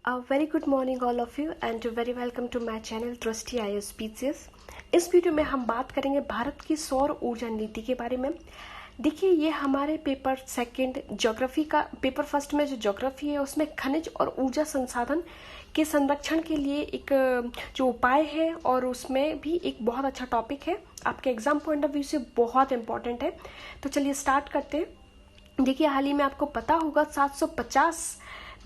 A very good morning all of you and very welcome to my channel Trusty IAS Speeches। इस video में हम बात करेंगे भारत की सौर ऊर्जा नीति के बारे में। देखिए, ये हमारे पेपर सेकंड ज्योग्राफी का पेपर फर्स्ट में जो ज्योग्राफी है उसमें खनिज और ऊर्जा संसाधन के संरक्षण के लिए एक जो उपाय है और उसमें भी एक बहुत अच्छा टॉपिक है, आपके एग्जाम पॉइंट ऑफ व्यू से बहुत इंपॉर्टेंट है। तो चलिए स्टार्ट करते हैं। देखिए, हाल ही में आपको पता होगा 750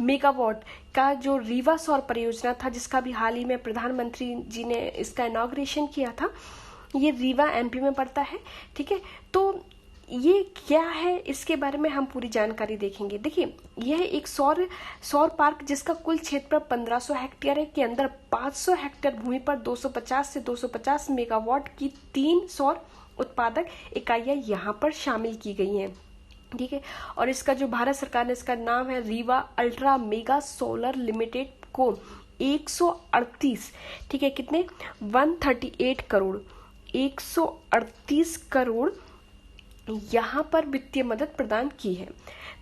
मेगावाट का जो रीवा सौर परियोजना था, जिसका भी हाल ही में प्रधानमंत्री जी ने इसका इनॉग्रेशन किया था। ये रीवा एमपी में पड़ता है। ठीक है, तो ये क्या है, इसके बारे में हम पूरी जानकारी देखेंगे। देखिए, यह एक सौर पार्क जिसका कुल क्षेत्रफल 1500 हेक्टेयर है, के अंदर 500 हेक्टेयर भूमि पर 250 से 250 मेगावाट की 3 सौर उत्पादक इकाइयां यहाँ पर शामिल की गई हैं। ठीक है, और इसका जो भारत सरकार ने, इसका नाम है Rewa ultra mega solar limited को 138, ठीक है, कितने 138 करोड़ 138 करोड़ यहाँ पर वित्तीय मदद प्रदान की है।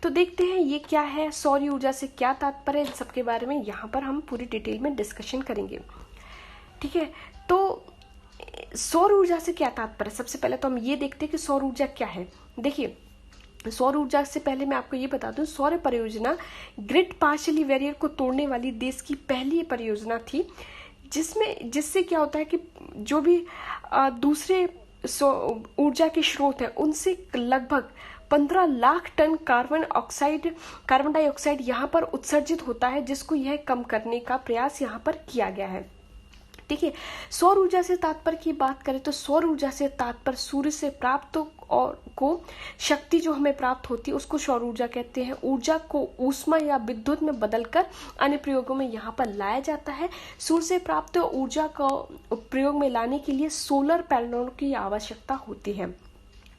तो देखते हैं ये क्या है, सौर ऊर्जा से क्या तात्पर्य है, इन सबके बारे में यहाँ पर हम पूरी डिटेल में डिस्कशन करेंगे। ठीक है, तो सौर ऊर्जा से क्या तात्पर्य, सबसे पहले तो हम ये देखते हैं कि सौर ऊर्जा क्या है। देखिए, सौर ऊर्जा से पहले मैं आपको ये बता दूं, सौर परियोजना ग्रिड पार्शियली बैरियर को तोड़ने वाली देश की पहली परियोजना थी, जिससे क्या होता है कि जो भी दूसरे ऊर्जा के स्रोत हैं उनसे लगभग 15 लाख टन कार्बन डाइऑक्साइड यहाँ पर उत्सर्जित होता है, जिसको यह कम करने का प्रयास यहाँ पर किया गया है। ठीक है, सौर ऊर्जा से तात्पर्य की बात करें तो सौर ऊर्जा से तात्पर्य सूर्य से प्राप्त और को शक्ति जो हमें प्राप्त होती है उसको सौर ऊर्जा कहते हैं। ऊर्जा को ऊष्मा या विद्युत में बदलकर अन्य प्रयोगों में यहाँ पर लाया जाता है। सूर्य से प्राप्त ऊर्जा को प्रयोग में लाने के लिए सोलर पैनलों की आवश्यकता होती है।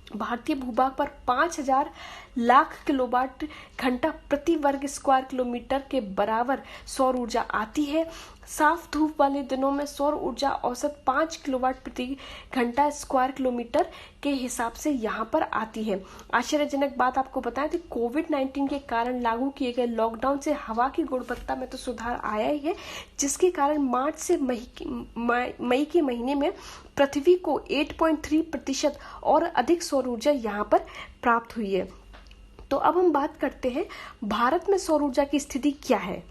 भारतीय भूभाग पर 5000 लाख किलोवाट घंटा प्रति वर्ग स्क्वायर किलोमीटर के बराबर सौर ऊर्जा आती है। साफ धूप वाले दिनों में सौर ऊर्जा औसत 5 किलोवाट प्रति घंटा स्क्वायर किलोमीटर के हिसाब से यहाँ पर आती है। आश्चर्यजनक बात आपको बताएं तो कोविड-19 के कारण लागू किए गए लॉकडाउन से हवा की गुणवत्ता में तो सुधार आया ही है, जिसके कारण मार्च से मई के महीने में पृथ्वी को 8.3% और अधिक सौर ऊर्जा यहाँ पर प्राप्त हुई है। तो अब हम बात करते हैं भारत में सौर ऊर्जा की स्थिति क्या है।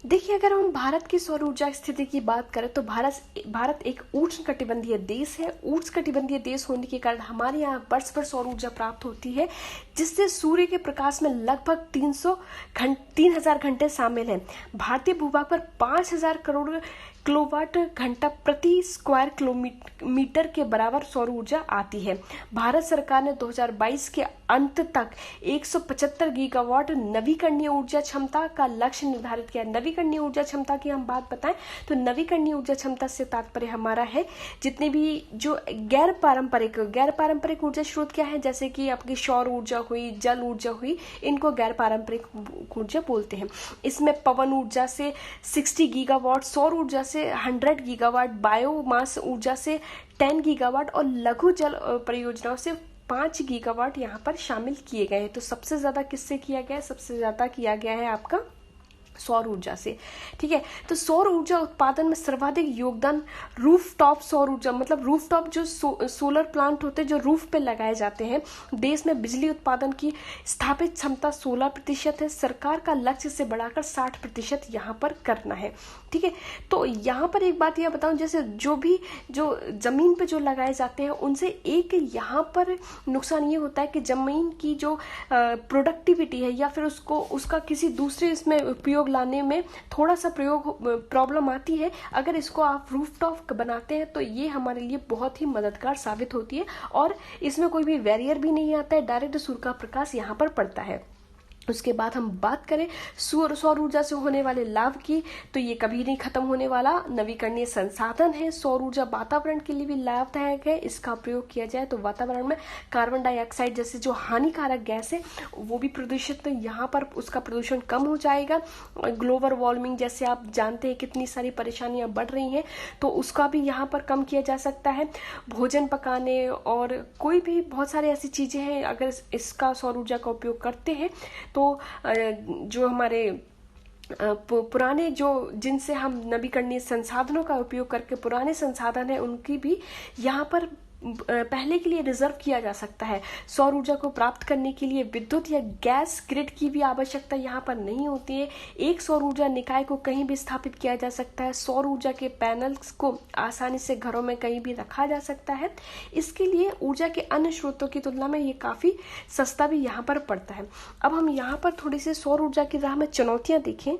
देखिए, अगर हम भारत की सौर ऊर्जा स्थिति की बात करें तो भारत एक उष्णकटिबंधीय देश है। उष्णकटिबंधीय देश होने के कारण हमारे यहाँ वर्ष भर सौर ऊर्जा प्राप्त होती है, जिससे सूर्य के प्रकाश में लगभग 3000 घंटे शामिल हैं। भारतीय भूभाग पर 5000 करोड़ किलोवाट घंटा प्रति स्क्वायर किलोमीटर के बराबर सौर ऊर्जा आती है। भारत सरकार ने 2022 के अंत तक 175 गीगावाट नवीकरणीय ऊर्जा क्षमता का लक्ष्य निर्धारित किया। नवीकरणीय ऊर्जा क्षमता की हम बात बताएं तो नवीकरणीय ऊर्जा क्षमता से तात्पर्य हमारा है जितने भी जो गैर पारंपरिक ऊर्जा स्रोत क्या है, जैसे कि आपकी सौर ऊर्जा हुई, जल ऊर्जा हुई, इनको गैर पारंपरिक ऊर्जा बोलते हैं। इसमें पवन ऊर्जा से 60 गीगावाट, सौर ऊर्जा से 100 गीगावाट, बायोमास ऊर्जा से 10 गीगावाट और लघु जल परियोजनाओं से 5 गीगावाट यहाँ पर शामिल किए गए हैं। तो सबसे ज्यादा किससे किया गया है, सबसे ज्यादा किया गया है आपका सौर ऊर्जा से। ठीक है, तो सौर ऊर्जा उत्पादन में सर्वाधिक योगदान रूफटॉप सौर ऊर्जा, मतलब रूफटॉप जो सोलर प्लांट होते हैं जो रूफ पे लगाए जाते हैं। देश में बिजली उत्पादन की स्थापित क्षमता 16% है। सरकार का लक्ष्य से बढ़ाकर 60% यहाँ पर करना है। ठीक है, तो यहाँ पर एक बात यह बताऊं, जैसे जो जमीन पे जो लगाए जाते हैं उनसे एक यहाँ पर नुकसान ये होता है कि जमीन की जो प्रोडक्टिविटी है या फिर उसका किसी दूसरे इसमें उपयोग लाने में थोड़ा सा प्रॉब्लम आती है। अगर इसको आप रूफटॉप बनाते हैं तो ये हमारे लिए बहुत ही मददगार साबित होती है और इसमें कोई भी बैरियर भी नहीं आता है, डायरेक्ट सूर्य का प्रकाश यहाँ पर पड़ता है। उसके बाद हम बात करें सौर ऊर्जा से होने वाले लाभ की, तो ये कभी नहीं खत्म होने वाला नवीकरणीय संसाधन है। सौर ऊर्जा वातावरण के लिए भी लाभदायक है। इसका प्रयोग किया जाए तो वातावरण में कार्बन डाइऑक्साइड जैसे जो हानिकारक गैस है वो भी प्रदूषित, यहाँ पर उसका प्रदूषण कम हो जाएगा। ग्लोबल वार्मिंग जैसे आप जानते हैं कितनी सारी परेशानियां बढ़ रही हैं, तो उसका भी यहाँ पर कम किया जा सकता है। भोजन पकाने और कोई भी बहुत सारी ऐसी चीजें हैं, अगर इसका सौर ऊर्जा का उपयोग करते हैं तो जो हमारे पुराने जो जिनसे हम नवीकरणीय संसाधनों का उपयोग करके पुराने संसाधन है उनकी भी यहाँ पर पहले के लिए रिजर्व किया जा सकता है। सौर ऊर्जा को प्राप्त करने के लिए विद्युत या गैस ग्रिड की भी आवश्यकता यहाँ पर नहीं होती है। एक सौर ऊर्जा निकाय को कहीं भी स्थापित किया जा सकता है। सौर ऊर्जा के पैनल्स को आसानी से घरों में कहीं भी रखा जा सकता है। इसके लिए ऊर्जा के अन्य स्रोतों की तुलना में ये काफी सस्ता भी यहाँ पर पड़ता है। अब हम यहाँ पर थोड़ी सी सौर ऊर्जा की राह में चुनौतियां देखें।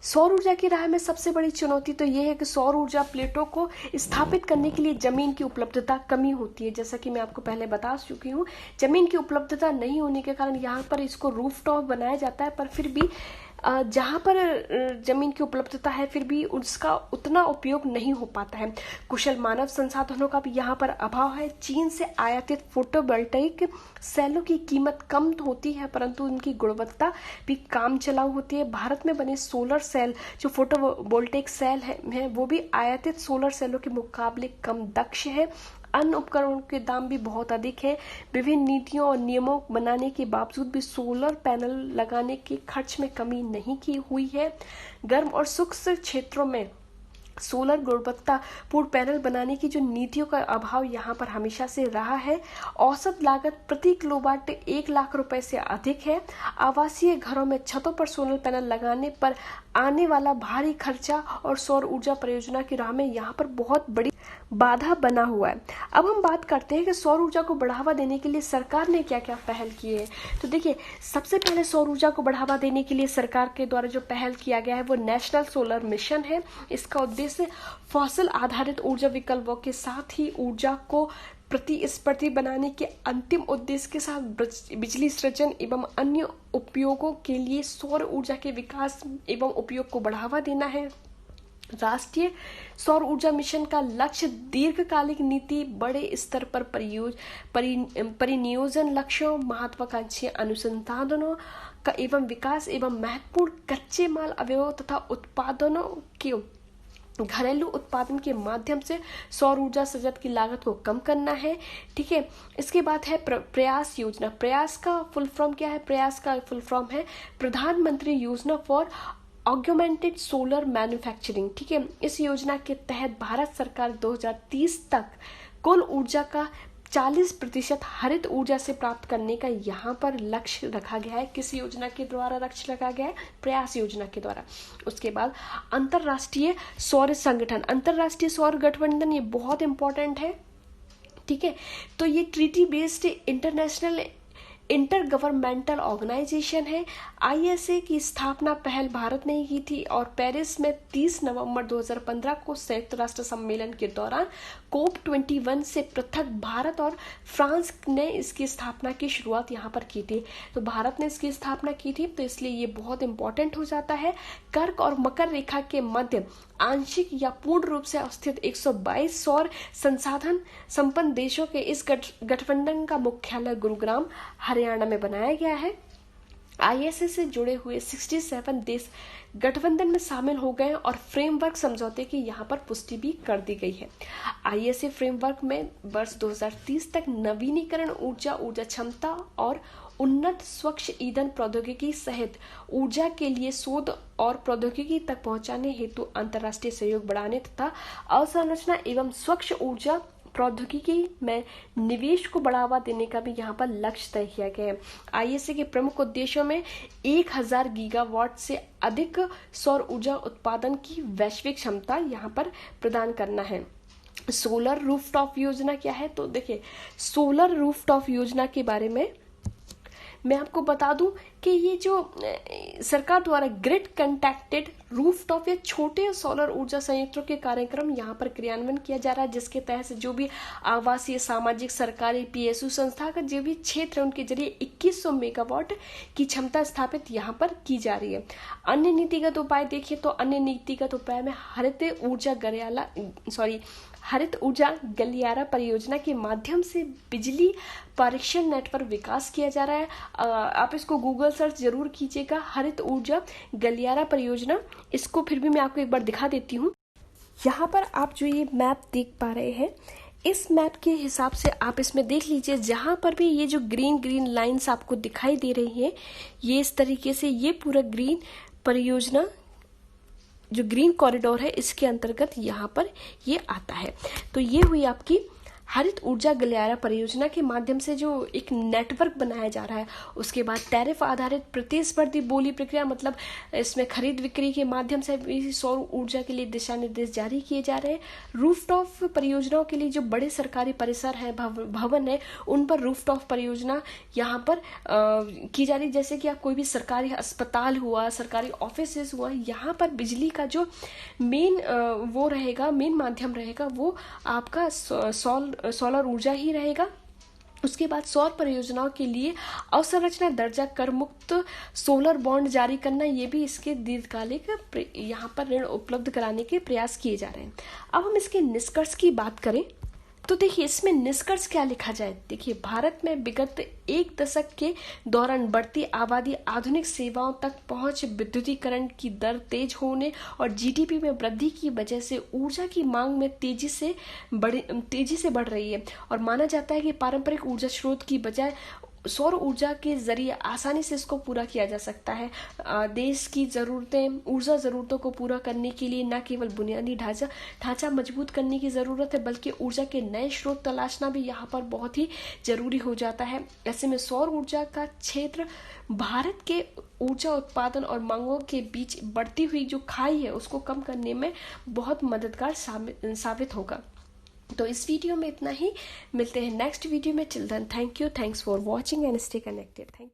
सौर ऊर्जा की राह में सबसे बड़ी चुनौती तो ये है कि सौर ऊर्जा प्लेटों को स्थापित करने के लिए जमीन की उपलब्धता कमी होती है। जैसा कि मैं आपको पहले बता चुकी हूँ, जमीन की उपलब्धता नहीं होने के कारण यहाँ पर इसको रूफटॉप बनाया जाता है, पर फिर भी जहाँ पर जमीन की उपलब्धता है फिर भी उसका उतना उपयोग नहीं हो पाता है। कुशल मानव संसाधनों का भी यहाँ पर अभाव है। चीन से आयातित फोटोवोल्टाइक सेलों की कीमत कम होती है परंतु उनकी गुणवत्ता भी काम चलाऊ होती है। भारत में बने सोलर सेल जो फोटोवोल्टाइक सेल है वो भी आयातित सोलर सेलों के मुकाबले कम दक्ष है। अन्य उपकरणों के दाम भी बहुत अधिक है। विभिन्न नीतियों और नियमों बनाने के बावजूद भी सोलर पैनल लगाने के खर्च में कमी नहीं की हुई है। गर्म और शुष्क क्षेत्रों में सोलर गुणवत्ता पूर्ण पैनल बनाने की जो नीतियों का अभाव यहाँ पर हमेशा से रहा है। औसत लागत प्रति किलोवाट 1 लाख रुपए से अधिक है। आवासीय घरों में छतों पर सोलर पैनल लगाने पर आने वाला भारी खर्चा और सौर ऊर्जा परियोजना की राह में यहाँ पर बहुत बड़ी बाधा बना हुआ है। अब हम बात करते हैं कि सौर ऊर्जा को बढ़ावा देने के लिए सरकार ने क्या क्या पहल की है। तो देखिए, सबसे पहले सौर ऊर्जा को बढ़ावा देने के लिए सरकार के द्वारा जो पहल किया गया है वो नेशनल सोलर मिशन है। इसका उद्देश्य फॉसिल आधारित ऊर्जा विकल्पों के साथ ही ऊर्जा को प्रतिस्पर्धी बनाने के अंतिम उद्देश्य के साथ बिजली सृजन एवं अन्य उपयोगों के लिए सौर ऊर्जा के विकास एवं उपयोग को बढ़ावा देना है। राष्ट्रीय सौर ऊर्जा मिशन का लक्ष्य दीर्घकालिक नीति, बड़े स्तर पर परिनियोजन लक्ष्यों, महत्वाकांक्षी अनुसंधानों का एवं विकास एवं महत्वपूर्ण कच्चे माल अवयवों तथा उत्पादनों के घरेलू उत्पादन के माध्यम से सौर ऊर्जा सृजन की लागत को कम करना है। ठीक है, इसके बाद है प्रयास योजना। प्रयास का फुल फॉर्म क्या है? प्रयास का फुल फॉर्म है प्रधानमंत्री योजना फॉर ऑग्मेंटेड सोलर मैन्युफैक्चरिंग। ठीक है, इस योजना के तहत भारत सरकार 2030 तक कुल ऊर्जा का 40% हरित ऊर्जा से प्राप्त करने का यहाँ पर लक्ष्य रखा गया है। किस योजना के द्वारा लक्ष्य रखा गया है? प्रयास योजना के द्वारा। उसके बाद अंतरराष्ट्रीय सौर संगठन, अंतरराष्ट्रीय सौर गठबंधन, ये बहुत इंपॉर्टेंट है। ठीक है, तो ये treaty based international intergovernmental organisation है। ISA की स्थापना पहल भारत ने ही की थी और पेरिस में 30 नवंबर 2015 को संयुक्त राष्ट्र सम्मेलन के दौरान COP21 से पृथक भारत और फ्रांस ने इसकी स्थापना की शुरुआत यहाँ पर की थी। तो भारत ने इसकी स्थापना की थी तो इसलिए ये बहुत इंपॉर्टेंट हो जाता है। कर्क और मकर रेखा के मध्य आंशिक या पूर्ण रूप से स्थित 122 सौर संसाधन संपन्न देशों के इस गठबंधन का मुख्यालय गुरुग्राम हरियाणा में बनाया गया है। ISA से जुड़े हुए 67 देश गठबंधन में शामिल हो गए और फ्रेमवर्क समझौते की यहाँ पर पुष्टि भी कर दी गई है। ISA फ्रेमवर्क में वर्ष 2030 तक नवीनीकरण ऊर्जा, ऊर्जा क्षमता और उन्नत स्वच्छ ईंधन प्रौद्योगिकी सहित ऊर्जा के लिए शोध और प्रौद्योगिकी तक पहुंचाने हेतु अंतर्राष्ट्रीय सहयोग बढ़ाने तथा अवसंरचना एवं स्वच्छ ऊर्जा प्रौद्योगिकी में निवेश को बढ़ावा देने का भी यहाँ पर लक्ष्य तय किया गया है। ISA के प्रमुख उद्देश्यों में 1000 गीगावाट से अधिक सौर ऊर्जा उत्पादन की वैश्विक क्षमता यहाँ पर प्रदान करना है। सोलर रूफटॉप योजना क्या है? तो देखिए, सोलर रूफटॉप योजना के बारे में मैं आपको बता दूं कि ये जो सरकार द्वारा ग्रिड कनेक्टेड रूफटॉप या छोटे सोलर ऊर्जा संयंत्रों के कार्यक्रम यहाँ पर क्रियान्वयन किया जा रहा है, जिसके तहत जो भी आवासीय, सामाजिक, सरकारी, PSU संस्था का जो भी क्षेत्र है उनके जरिए 2100 मेगावाट की क्षमता स्थापित यहाँ पर की जा रही है। अन्य नीतिगत उपाय देखिए तो अन्य नीतिगत उपाय में हरित ऊर्जा गलियारा परियोजना के माध्यम से बिजली परीक्षण नेटवर्क विकास किया जा रहा है। आप इसको गूगल सर्च जरूर कीजिएगा, हरित ऊर्जा गलियारा परियोजना। इसको फिर भी मैं आपको एक बार दिखा देती हूँ। यहाँ पर आप जो ये मैप देख पा रहे हैं, इस मैप के हिसाब से आप इसमें देख लीजिए, जहाँ पर भी ये जो ग्रीन लाइंस आपको दिखाई दे रही है, ये इस तरीके से ये पूरा ग्रीन परियोजना जो ग्रीन कॉरिडोर है इसके अंतर्गत यहाँ पर ये आता है। तो ये हुई आपकी हरित ऊर्जा गलियारा परियोजना के माध्यम से जो एक नेटवर्क बनाया जा रहा है। उसके बाद टैरिफ आधारित प्रतिस्पर्धी बोली प्रक्रिया, मतलब इसमें खरीद बिक्री के माध्यम से भी सौर ऊर्जा के लिए दिशा निर्देश जारी किए जा रहे हैं। रूफटॉप परियोजनाओं के लिए जो बड़े सरकारी परिसर है, भवन है, उन पर रूफटॉप परियोजना यहाँ पर की जा रही। जैसे कि आप कोई भी सरकारी अस्पताल हुआ, सरकारी ऑफिस हुआ, यहाँ पर बिजली का जो मेन वो रहेगा, मेन माध्यम रहेगा, वो आपका सोलर ऊर्जा ही रहेगा। उसके बाद सौर परियोजनाओं के लिए अवसंरचना दर्जा कर मुक्त सोलर बॉन्ड जारी करना, ये भी इसके दीर्घकालिक यहाँ पर ऋण उपलब्ध कराने के प्रयास किए जा रहे हैं। अब हम इसके निष्कर्ष की बात करें तो देखिए इसमें निष्कर्ष क्या लिखा जाए। देखिए भारत में विगत एक दशक के दौरान बढ़ती आबादी, आधुनिक सेवाओं तक पहुंच, विद्युतीकरण की दर तेज होने और जीडीपी में वृद्धि की वजह से ऊर्जा की मांग में तेजी से बढ़ रही है। और माना जाता है कि पारंपरिक ऊर्जा स्रोत की बजाय सौर ऊर्जा के जरिए आसानी से इसको पूरा किया जा सकता है। देश की ऊर्जा ज़रूरतों को पूरा करने के लिए न केवल बुनियादी ढांचा मजबूत करने की ज़रूरत है, बल्कि ऊर्जा के नए स्रोत तलाशना भी यहाँ पर बहुत ही जरूरी हो जाता है। ऐसे में सौर ऊर्जा का क्षेत्र भारत के ऊर्जा उत्पादन और मांगों के बीच बढ़ती हुई जो खाई है उसको कम करने में बहुत मददगार साबित होगा। तो इस वीडियो में इतना ही, मिलते हैं नेक्स्ट वीडियो में। Till then thank you, thanks for watching and stay connected. Thank you.